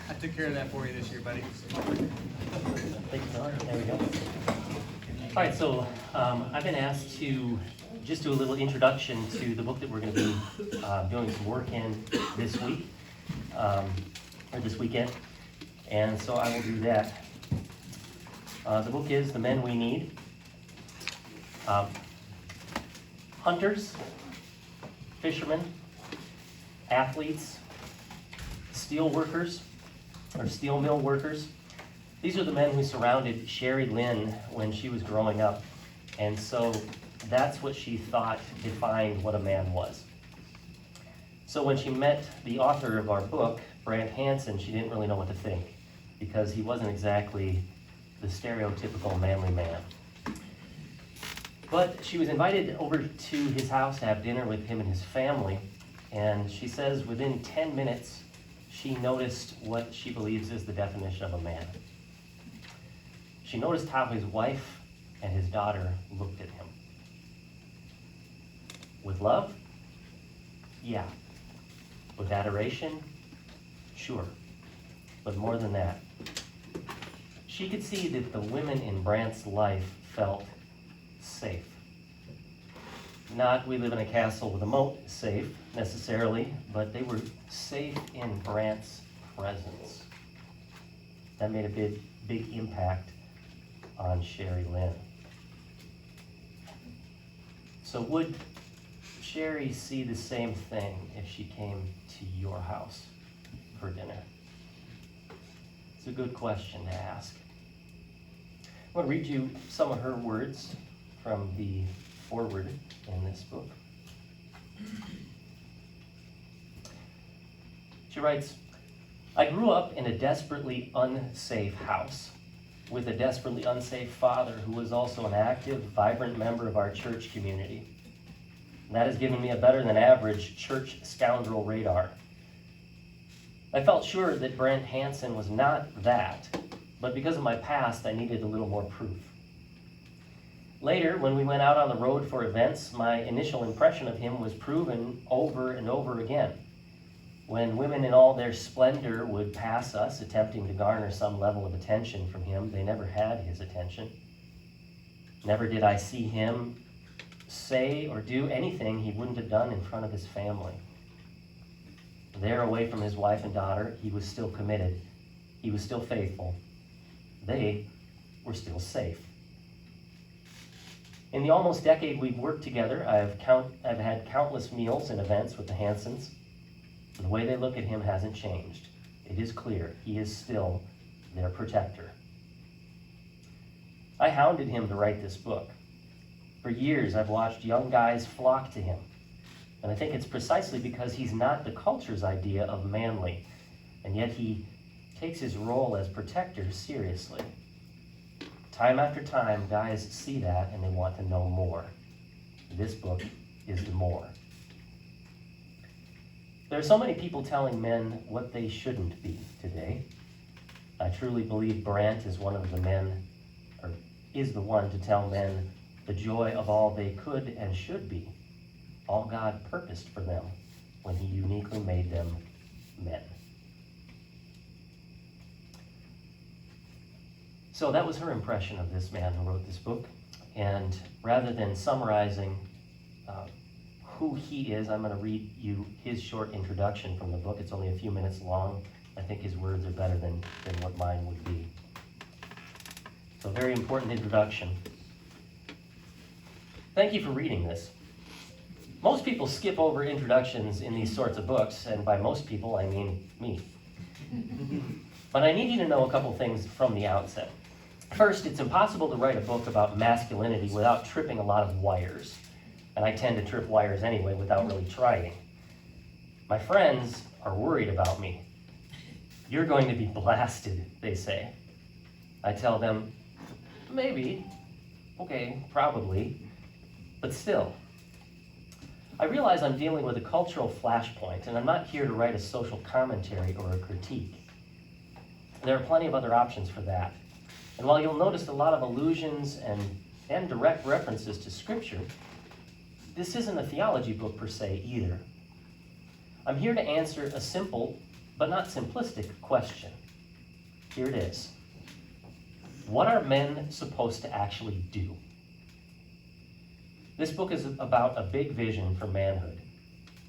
I took care of that for you this year, buddy. Thank you, Miller. There we go. All right, so I've been asked to just do a little introduction to the book that we're going to be doing some work in this week, or this weekend, and so I will do that. The book is The Men We Need. Hunters, fishermen, athletes, steel workers, or steel mill workers. These are the men who surrounded Sherry Lynn when she was growing up. And so that's what she thought defined what a man was. So when she met the author of our book, Brant Hansen, she didn't really know what to think because he wasn't exactly the stereotypical manly man. But she was invited over to his house to have dinner with him and his family. And she says within 10 minutes, she noticed what she believes is the definition of a man. She noticed how his wife and his daughter looked at him. With love? Yeah. With adoration? Sure. But more than that, she could see that the women in Brant's life felt safe. Not we live in a castle with a moat safe necessarily, but they were safe in Brant's presence. That made a big impact on Sherry Lynn. So would Sherry see the same thing if she came to your house for dinner? It's a good question to ask. I'm going to read you some of her words from the foreword in this book. She writes, I grew up in a desperately unsafe house with a desperately unsafe father who was also an active, vibrant member of our church community. And that has given me a better than average church scoundrel radar. I felt sure that Brant Hansen was not that, but because of my past, I needed a little more proof. Later, when we went out on the road for events, my initial impression of him was proven over and over again. When women in all their splendor would pass us, attempting to garner some level of attention from him, they never had his attention. Never did I see him say or do anything he wouldn't have done in front of his family. There, away from his wife and daughter, he was still committed. He was still faithful. They were still safe. In the almost decade we've worked together, I've had countless meals and events with the Hansens. The way they look at him hasn't changed. It is clear he is still their protector. I hounded him to write this book. For years, I've watched young guys flock to him. And I think it's precisely because he's not the culture's idea of manly, and yet he takes his role as protector seriously. Time after time, guys see that and they want to know more. This book is the more. There are so many people telling men what they shouldn't be today. I truly believe Brant is one of the men, or is the one to tell men the joy of all they could and should be, all God purposed for them when he uniquely made them men. So that was her impression of this man who wrote this book. And rather than summarizing who he is, I'm going to read you his short introduction from the book. It's only a few minutes long. I think his words are better than what mine would be. So, very important introduction. Thank you for reading this. Most people skip over introductions in these sorts of books, and by most people, I mean me. But I need you to know a couple things from the outset. First, it's impossible to write a book about masculinity without tripping a lot of wires. And I tend to trip wires anyway without really trying. My friends are worried about me. You're going to be blasted, they say. I tell them, maybe, okay, probably, but still. I realize I'm dealing with a cultural flashpoint, and I'm not here to write a social commentary or a critique. There are plenty of other options for that. And while you'll notice a lot of allusions and direct references to Scripture, this isn't a theology book per se either. I'm here to answer a simple but not simplistic question. Here it is. What are men supposed to actually do? This book is about a big vision for manhood.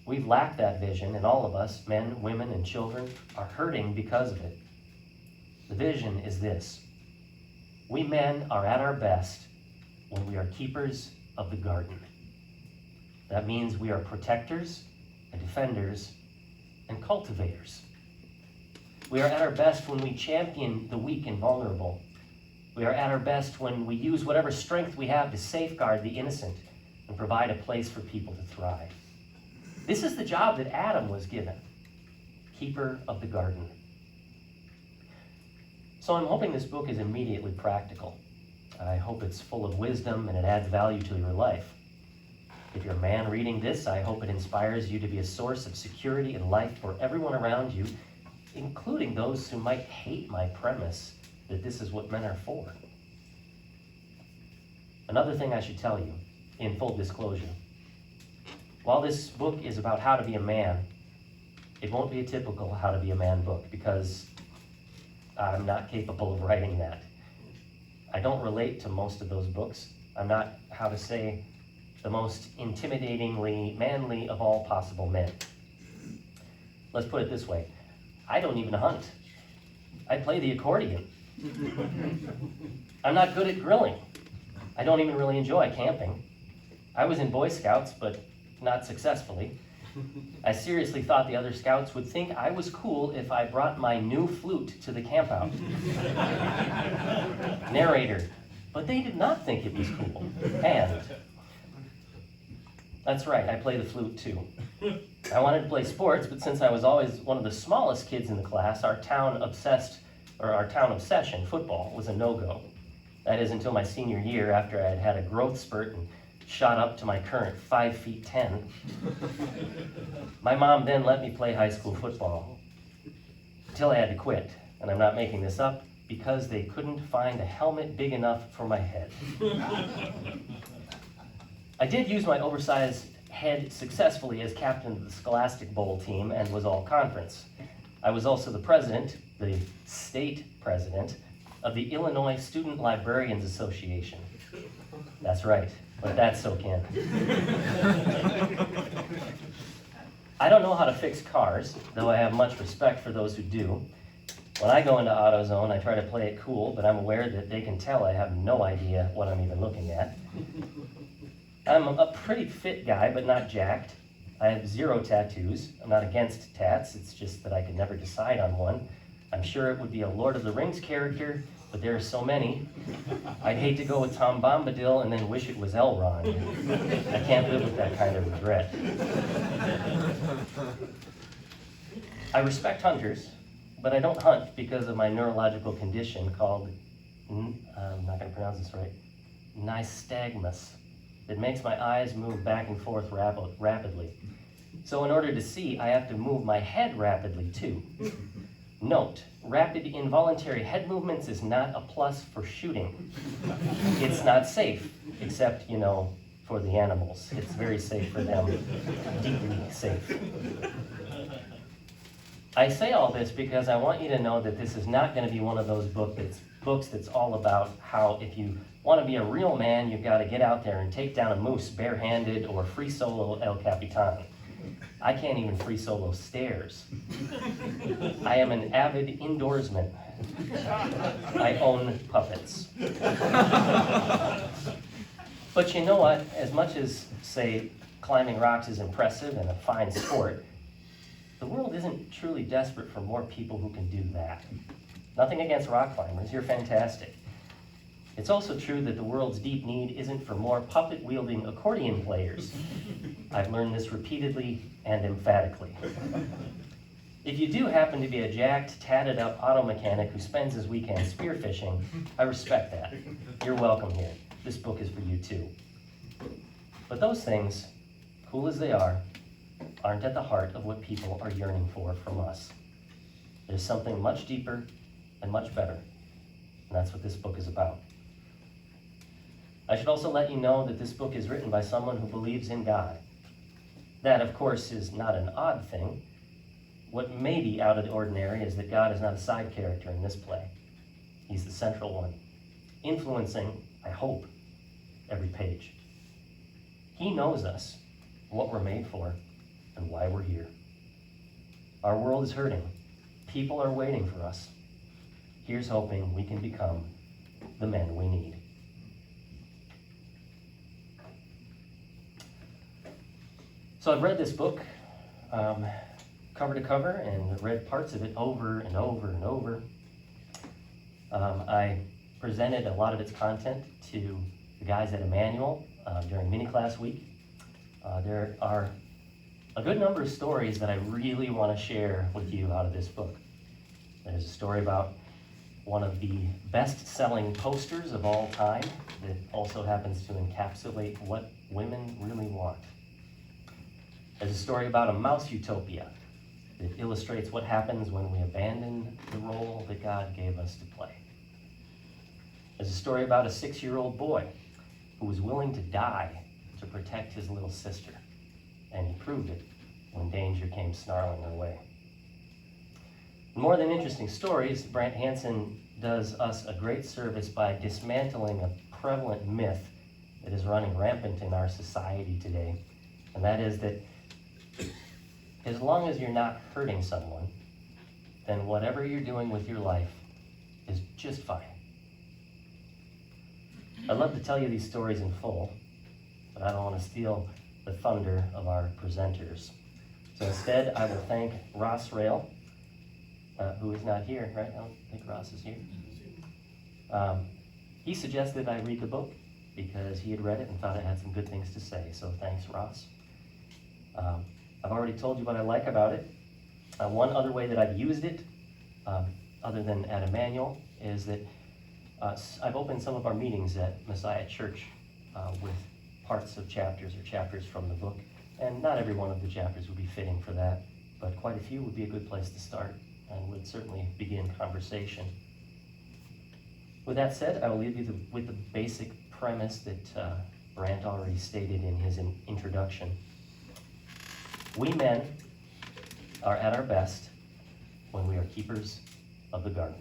We've lacked that vision, and all of us, men, women, and children, are hurting because of it. The vision is this. We men are at our best when we are keepers of the garden. That means we are protectors and defenders and cultivators. We are at our best when we champion the weak and vulnerable. We are at our best when we use whatever strength we have to safeguard the innocent and provide a place for people to thrive. This is the job that Adam was given, keeper of the garden. So I'm hoping this book is immediately practical. I hope it's full of wisdom and it adds value to your life. If you're a man reading this, I hope it inspires you to be a source of security and life for everyone around you, including those who might hate my premise that this is what men are for. Another thing I should tell you, in full disclosure, while this book is about how to be a man, it won't be a typical how to be a man book because I'm not capable of writing that. I don't relate to most of those books. I'm not, how to say, the most intimidatingly manly of all possible men. Let's put it this way. I don't even hunt. I play the accordion. I'm not good at grilling. I don't even really enjoy camping. I was in Boy Scouts, but not successfully. I seriously thought the other scouts would think I was cool if I brought my new flute to the campout. Narrator, but they did not think it was cool. And that's right, I play the flute too. I wanted to play sports, but since I was always one of the smallest kids in the class, our town obsession, football, was a no-go. That is until my senior year, after I had had a growth spurt and shot up to my current 5'10". My mom then let me play high school football until I had to quit, and I'm not making this up, because they couldn't find a helmet big enough for my head. I did use my oversized head successfully as captain of the Scholastic Bowl team and was all conference. I was also the president, the state president, of the Illinois Student Librarians Association. That's right, but that's so can. I don't know how to fix cars, though I have much respect for those who do. When I go into AutoZone, I try to play it cool, but I'm aware that they can tell I have no idea what I'm even looking at. I'm a pretty fit guy, but not jacked. I have 0 tattoos. I'm not against tats, it's just that I could never decide on one. I'm sure it would be a Lord of the Rings character, but there are so many. I'd hate to go with Tom Bombadil and then wish it was Elrond. I can't live with that kind of regret. I respect hunters, but I don't hunt because of my neurological condition called, I'm not going to pronounce this right, nystagmus. It makes my eyes move back and forth rapidly. So in order to see, I have to move my head rapidly too. Note, rapid involuntary head movements is not a plus for shooting. It's not safe, except, for the animals. It's very safe for them, deeply safe. I say all this because I want you to know that this is not going to be one of those books that's all about how if you want to be a real man, you've got to get out there and take down a moose barehanded or free solo El Capitan. I can't even free solo stairs. I am an avid indoorsman. I own puppets. But you know what? As much as, say, climbing rocks is impressive and a fine sport, the world isn't truly desperate for more people who can do that. Nothing against rock climbers, you're fantastic. It's also true that the world's deep need isn't for more puppet-wielding accordion players. I've learned this repeatedly and emphatically. If you do happen to be a jacked, tatted-up auto mechanic who spends his weekend spearfishing, I respect that. You're welcome here. This book is for you too. But those things, cool as they are, aren't at the heart of what people are yearning for from us. There's something much deeper and much better, and that's what this book is about. I should also let you know that this book is written by someone who believes in God. That, of course, is not an odd thing. what may be out of the ordinary is that God is not a side character in this play. He's the central one, influencing, I hope, every page. He knows us, what we're made for, and why we're here. Our world is hurting. People are waiting for us. Here's hoping we can become the men we need. So I've read this book cover to cover and read parts of it over and over and over. I presented a lot of its content to the guys at Emmanuel during mini class week. There are a good number of stories that I really want to share with you out of this book. There's a story about one of the best-selling posters of all time that also happens to encapsulate what women really want. There's a story about a mouse utopia that illustrates what happens when we abandon the role that God gave us to play. There's a story about a 6-year-old boy who was willing to die to protect his little sister, and he proved it when danger came snarling her way. More than interesting stories, Brant Hansen does us a great service by dismantling a prevalent myth that is running rampant in our society today, and that is that as long as you're not hurting someone, then whatever you're doing with your life is just fine. I'd love to tell you these stories in full, but I don't want to steal the thunder of our presenters. So instead, I will thank Ross Rail, who is not here, right? I don't think Ross is here. He suggested I read the book because he had read it and thought it had some good things to say, so thanks, Ross. I've already told you what I like about it. One other way that I've used it, other than at Emmanuel, is that I've opened some of our meetings at Messiah Church with parts of chapters or chapters from the book, and not every one of the chapters would be fitting for that, but quite a few would be a good place to start and would certainly begin conversation. With that said, I will leave you with the basic premise that Brant already stated in his introduction. We men are at our best when we are keepers of the garden.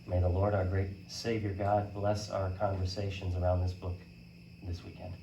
May the Lord, our great Savior God, bless our conversations around this book this weekend.